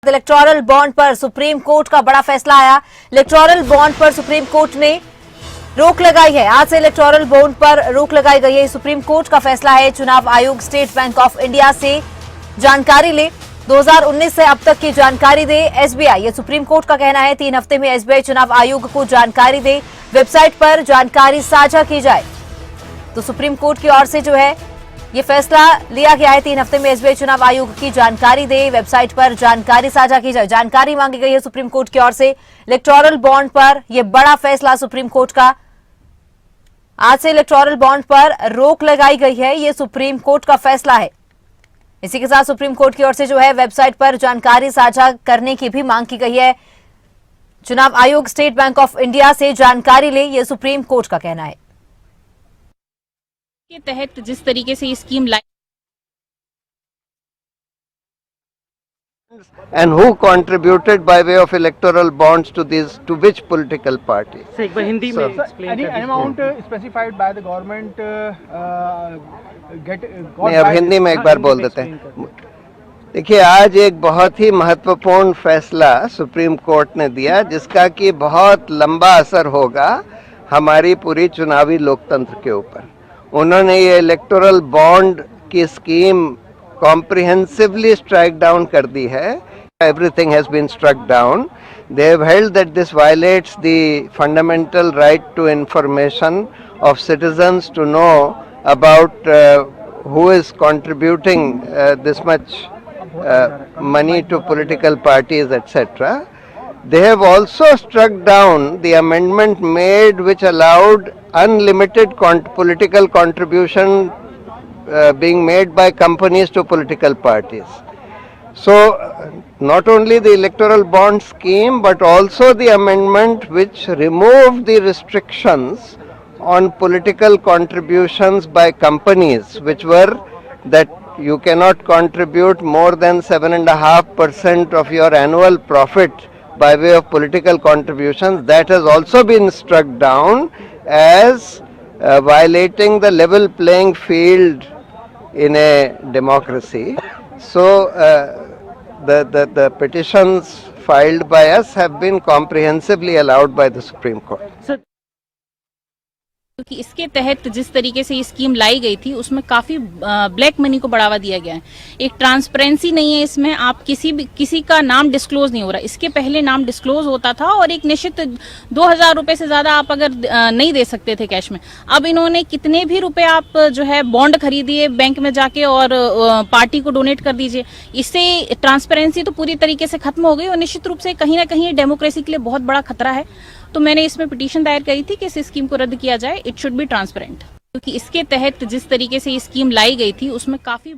Electoral bond पर supreme court का बड़ा फैसला आया। इलेक्टोरल बॉन्ड पर सुप्रीम कोर्ट ने रोक लगाई है। आज से इलेक्टोरल बॉन्ड पर रोक लगाई गई है। सुप्रीम कोर्ट का फैसला है। चुनाव आयोग स्टेट बैंक ऑफ इंडिया से जानकारी ले, 2019 से अब तक की जानकारी दे। एसबीआई, ये सुप्रीम कोर्ट का कहना है, 3 हफ्ते में एसबीआई चुनाव आयोग को जानकारी दे, वेबसाइट पर जानकारी साझा की जाए। तो सुप्रीम कोर्ट की ओर से जो है ये फैसला लिया गया है, 3 हफ्ते में एसबीआई चुनाव आयोग की जानकारी दे, वेबसाइट पर जानकारी साझा की जाए। जानकारी मांगी गई है सुप्रीम कोर्ट की ओर से इलेक्टोरल बॉन्ड पर। यह बड़ा फैसला सुप्रीम कोर्ट का। आज से इलेक्टोरल बॉन्ड पर रोक लगाई गई है। यह सुप्रीम कोर्ट का फैसला है। इसी के साथ सुप्रीम कोर्ट की ओर से जो है वेबसाइट पर जानकारी साझा करने की भी मांग की गई है। चुनाव आयोग स्टेट बैंक ऑफ इंडिया से जानकारी ले, यह सुप्रीम कोर्ट का कहना है। के तहत जिस तरीके से ये scheme lie and who contributed by way of electoral bonds to which political party? एक बार हिंदी में explain any कर amount specified by the government नहीं, अब हिंदी में एक बार बोल देते हैं। देखिए, आज एक बहुत ही महत्वपूर्ण फैसला सुप्रीम कोर्ट ने दिया, जिसका कि बहुत लंबा असर होगा हमारी पूरी चुनावी लोकतंत्र के ऊपर। उन्होंने ये इलेक्टोरल बॉन्ड की स्कीम comprehensively strike down कर दी है। Everything has been struck down. They have held that this violates the fundamental right to information of citizens to know about who is contributing this much money to political parties, etc. They have also struck down the amendment made which allowed unlimited political contribution being made by companies to political parties. So not only the electoral bond scheme, but also the amendment which removed the restrictions on political contributions by companies, which were that you cannot contribute more than 7.5% of your annual profit by way of political contributions. That has also been struck down as violating the level playing field in a democracy. So the petitions filed by us have been comprehensively allowed by the Supreme Court. क्योंकि इसके तहत जिस तरीके से ये scheme लाई गई थी उसमें काफी ब्लैक मनी को बढ़ावा दिया गया है। एक ट्रांसपेरेंसी नहीं है इसमें। आप किसी का नाम डिस्क्लोज नहीं हो रहा। इसके पहले नाम डिस्क्लोज होता था और एक निश्चित 2000 रुपए से ज्यादा आप अगर नहीं दे सकते थे कैश में। अब इन्होंने कितने भी रुपए आप जो है बॉन्ड खरीदिए बैंक में जाके और पार्टी को डोनेट कर दीजिए। इससे ट्रांसपेरेंसी तो पूरी तरीके से खत्म हो गई और निश्चित रूप से कहीं ना कहीं डेमोक्रेसी के लिए बहुत बड़ा खतरा है। तो मैंने इसमें पिटीशन दायर करी थी कि इस स्कीम को रद्द किया जाए। इट शुड बी ट्रांसपेरेंट, क्योंकि इसके तहत जिस तरीके से ये स्कीम लाई गई थी उसमें काफी